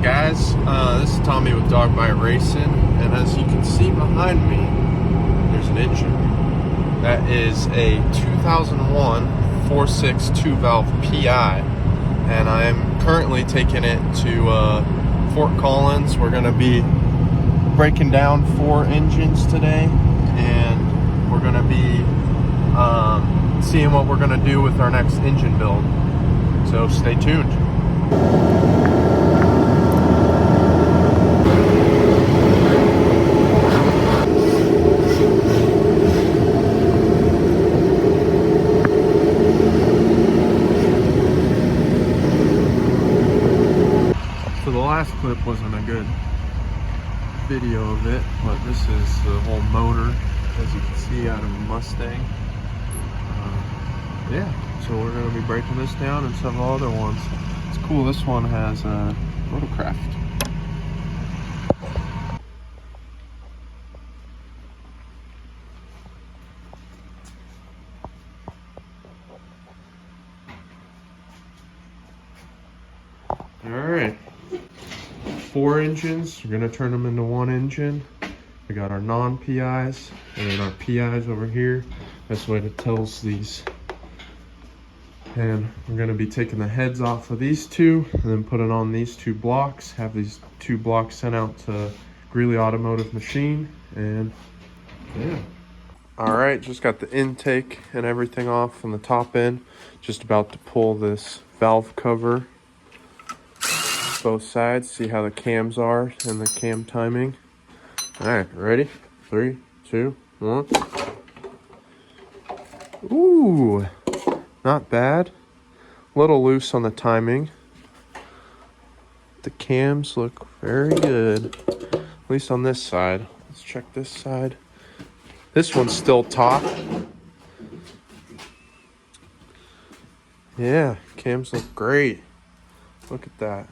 guys, this is Tommy with Dog Bite Racing, and as you can see behind me, there's an engine. That is a 2001 4.6 2-valve PI, and I am currently taking it to Fort Collins. We're going to be breaking down 4 engines today, and we're going to be seeing what we're going to do with our next engine build. So stay tuned. So the last clip wasn't a good video of it, but this is the whole motor, as you can see, out of a Mustang. Yeah, so we're going to be breaking this down and several other ones. It's cool, this one has a rotorcraft. Alright, 4 engines, we're going to turn them into 1 engine. We got our non-PIs and then our PIs over here. That's the way it tells these. And we're going to be taking the heads off of these 2 and then putting on these 2 blocks. Have these 2 blocks sent out to Greeley Automotive Machine. And yeah. Alright, just got the intake and everything off from the top end. Just about to pull this valve cover. Both sides, see how the cams are and the cam timing. Alright, ready? 3, 2, 1. Ooh! Not bad. A little loose on the timing. The cams look very good. At least on this side. Let's check this side. This one's still taut. Yeah, cams look great. Look at that.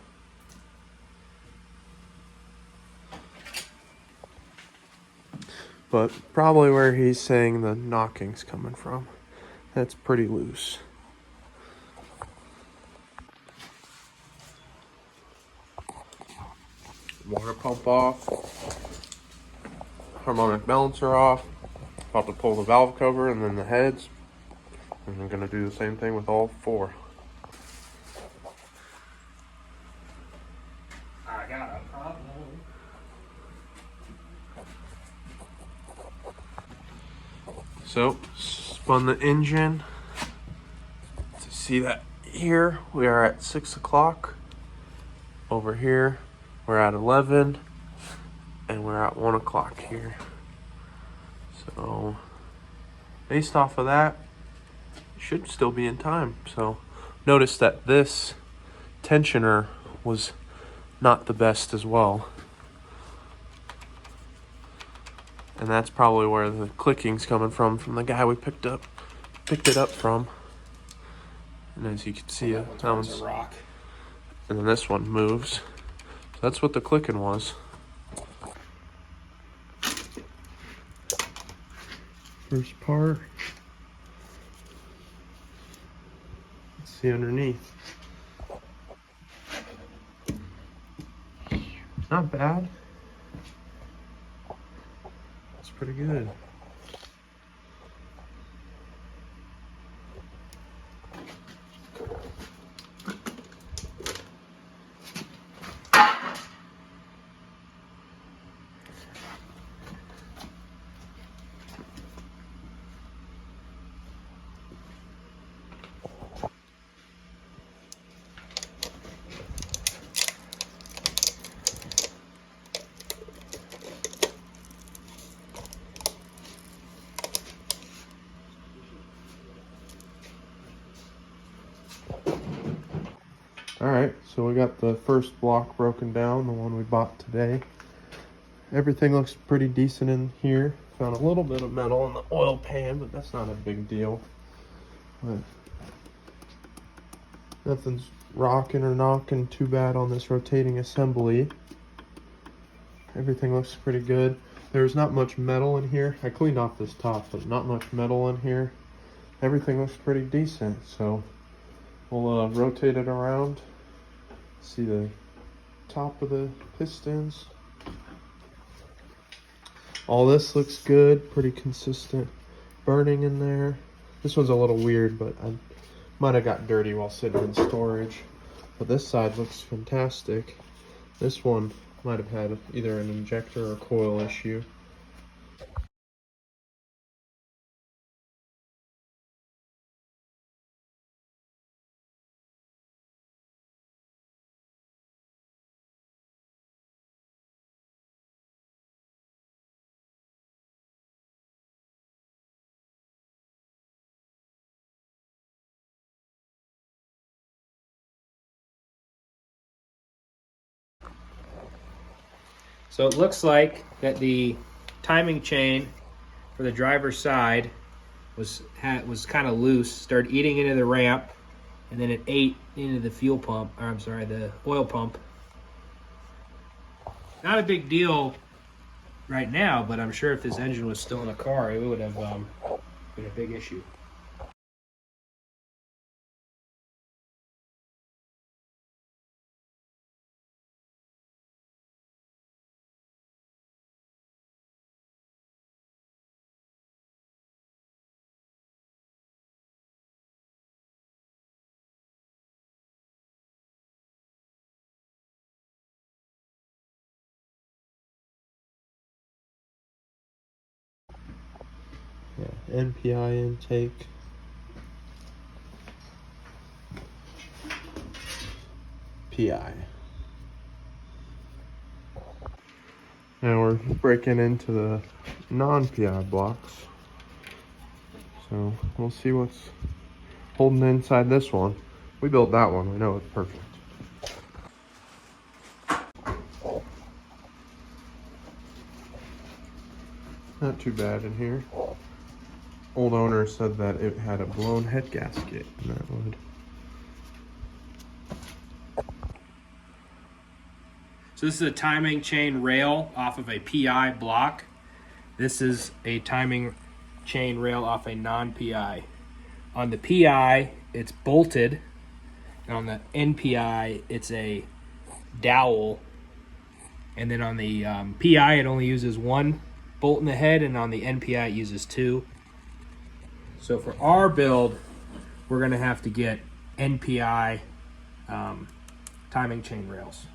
But probably where he's saying the knocking's coming from. That's pretty loose. Water pump off. Harmonic balancer off. About to pull the valve cover and then the heads. And I'm going to do the same thing with all 4. I got a problem. So, spun the engine. To see that here, we are at 6 o'clock. Over here, we're at 11. And we're at 1 o'clock here. So, based off of that, should still be in time. So, notice that this tensioner was not the best as well. And that's probably where the clicking's coming from the guy we picked it up from. And as you can see, that one's a rock. And then this one moves. So that's what the clicking was. First part. Let's see underneath. Not bad. It's pretty good. Alright, so we got the first block broken down, the one we bought today. Everything looks pretty decent in here. Found a little bit of metal in the oil pan, but that's not a big deal. But nothing's rocking or knocking too bad on this rotating assembly. Everything looks pretty good. There's not much metal in here. I cleaned off this top, but not much metal in here. Everything looks pretty decent, so we'll rotate it around. See the top of the pistons. All this looks good, pretty consistent burning in there. This one's a little weird, but I might have got dirty while sitting in storage. But this side looks fantastic. This one might have had either an injector or coil issue. So it looks like that the timing chain for the driver's side was kind of loose, started eating into the ramp, and then it ate into the fuel pump, or I'm sorry, the oil pump. Not a big deal right now, but I'm sure if this engine was still in a car, it would have been a big issue. Yeah, NPI intake. PI. Now we're breaking into the non-PI blocks. So we'll see what's holding inside this one. We built that one, we know it's perfect. Not too bad in here. Old owner said that it had a blown head gasket in that wood. So this is a timing chain rail off of a PI block. This is a timing chain rail off a non-PI. On the PI, it's bolted, and on the NPI, it's a dowel. And then on the PI, it only uses one bolt in the head, and on the NPI, it uses two. So for our build, we're gonna have to get NPI timing chain rails.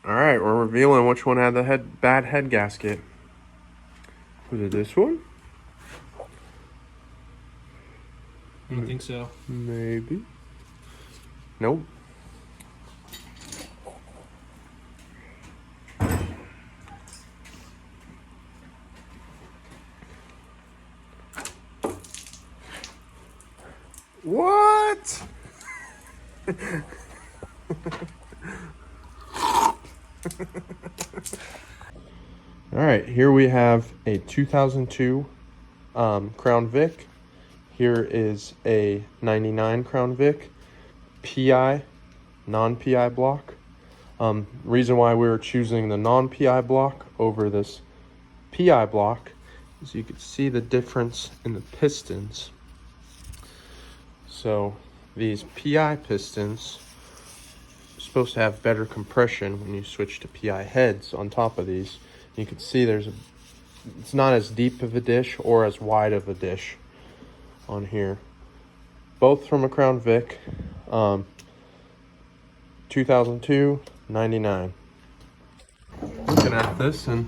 Alright, we're revealing which one had the bad head gasket. Was it this one? You don't think so? Maybe. Nope. What? All right, here we have a 2002 Crown Vic. Here is a 99 Crown Vic PI, non-PI block. Reason why we were choosing the non-PI block over this PI block is you could see the difference in the pistons. So these PI pistons are supposed to have better compression when you switch to PI heads on top of these. You can see it's not as deep of a dish or as wide of a dish on here. Both from a Crown Vic, 2002, 99. Looking at this and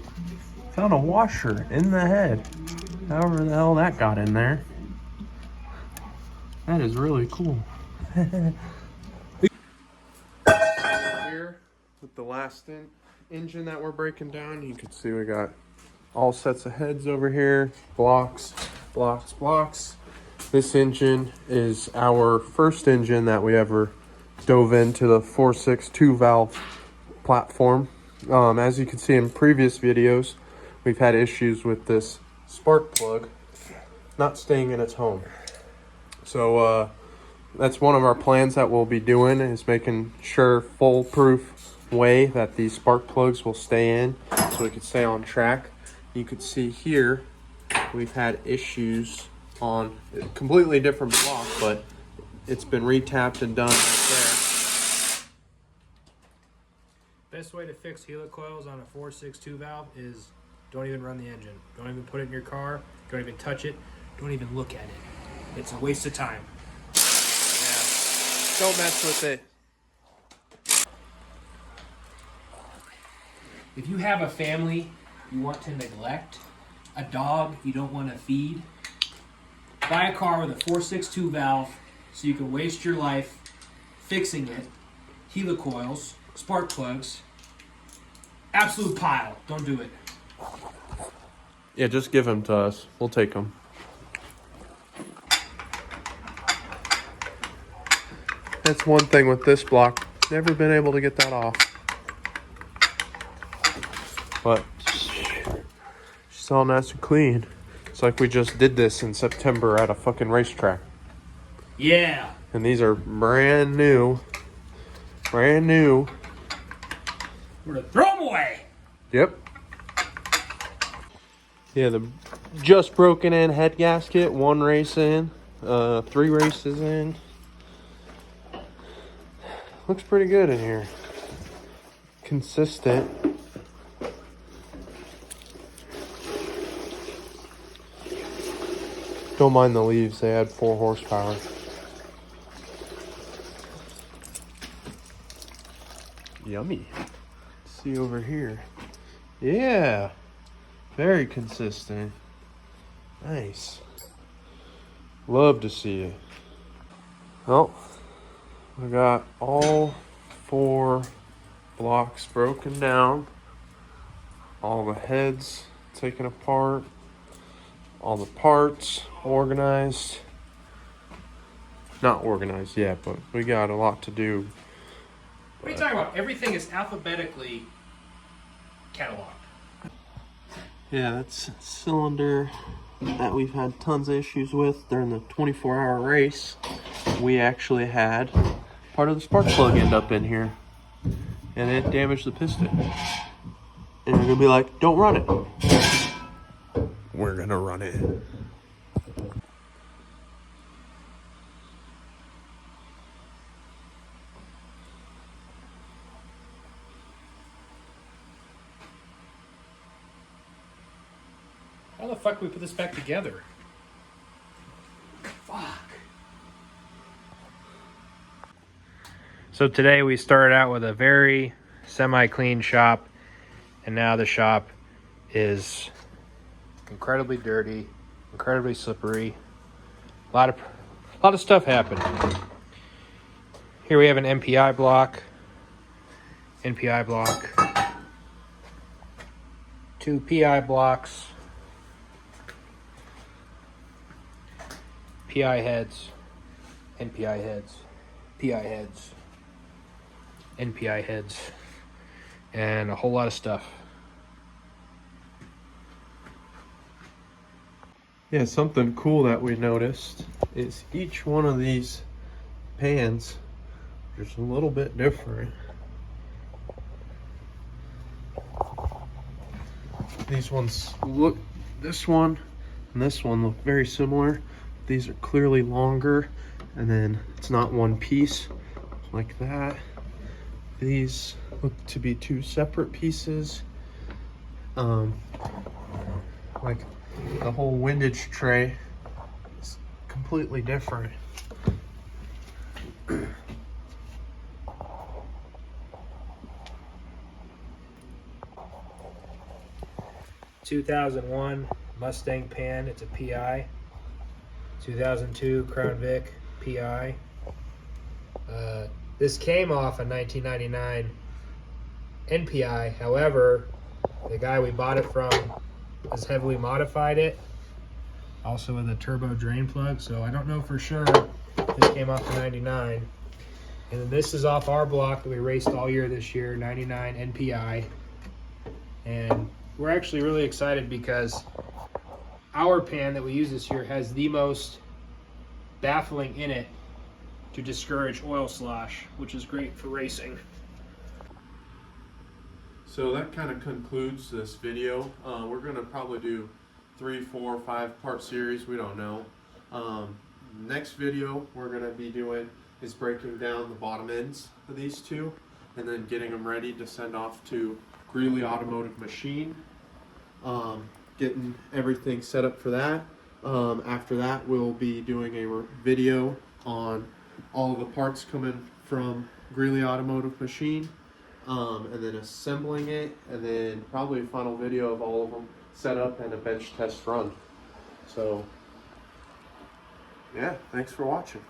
found a washer in the head. However the hell that got in there. That is really cool. Here with the last engine that we're breaking down, you can see we got all sets of heads over here, blocks, blocks, blocks. This engine is our first engine that we ever dove into the 4.6 2-valve platform. As you can see in previous videos, we've had issues with this spark plug not staying in its home. So That's one of our plans that we'll be doing, is making sure foolproof way that these spark plugs will stay in so we can stay on track. You can see here we've had issues on a completely different block, but it's been retapped and done right there. Best way to fix helicoils on a 4.6.2 valve is don't even run the engine. Don't even put it in your car. Don't even touch it. Don't even look at it. It's a waste of time. Yeah. Don't mess with it. If you have a family you want to neglect, a dog you don't want to feed, buy a car with a 4.6.2 valve so you can waste your life fixing it. Helicoils, spark plugs, absolute pile. Don't do it. Yeah, just give them to us. We'll take them. That's one thing with this block. Never been able to get that off. But she's all nice and clean. It's like we just did this in September at a fucking racetrack. Yeah. And these are brand new. Brand new. We're gonna throw them away. Yep. Yeah, the just broken in head gasket, 1 race in, 3 races in. Looks pretty good in here. Consistent. Don't mind the leaves, they had 4 horsepower. Yummy. Let's see over here. Yeah. Very consistent. Nice. Love to see it. Well, we got all 4 blocks broken down. All the heads taken apart. All the parts organized. Not organized yet, but we got a lot to do. What are you talking about? Everything is alphabetically cataloged. Yeah, that's a cylinder that we've had tons of issues with during the 24-hour race. We actually had part of the spark plug end up in here, and it damaged the piston. And you're gonna be like, don't run it. We're gonna run it. How the fuck do we put this back together? Fuck. So today we started out with a very semi-clean shop, and now the shop is incredibly dirty, incredibly slippery. A lot of stuff happened. Here we have an NPI block, 2 PI blocks, PI heads, NPI heads, PI heads, NPI heads, and a whole lot of stuff. Yeah, something cool that we noticed is each one of these pans is a little bit different. These ones look, this one and this one look very similar. These are clearly longer, and then it's not one piece like that. These look to be 2 separate pieces. Like the whole windage tray is completely different. 2001 Mustang pan, it's a PI. 2002 Crown Vic PI. This came off a 1999 NPI. However, the guy we bought it from has heavily modified it, also with a turbo drain plug. So I don't know for sure this came off the 99. And then this is off our block that we raced all year this year, 99 NPI. And we're actually really excited because our pan that we use this year has the most baffling in it to discourage oil slosh, which is great for racing. So that kind of concludes this video. We're going to probably do 3, 4, 5 part series. We don't know. Next video we're going to be doing is breaking down the bottom ends of these two and then getting them ready to send off to Greeley Automotive Machine. Getting everything set up for that. After that, we'll be doing a video on all of the parts coming from Greeley Automotive Machine. And then assembling it, and then probably a final video of all of them set up and a bench test run. So yeah, thanks for watching.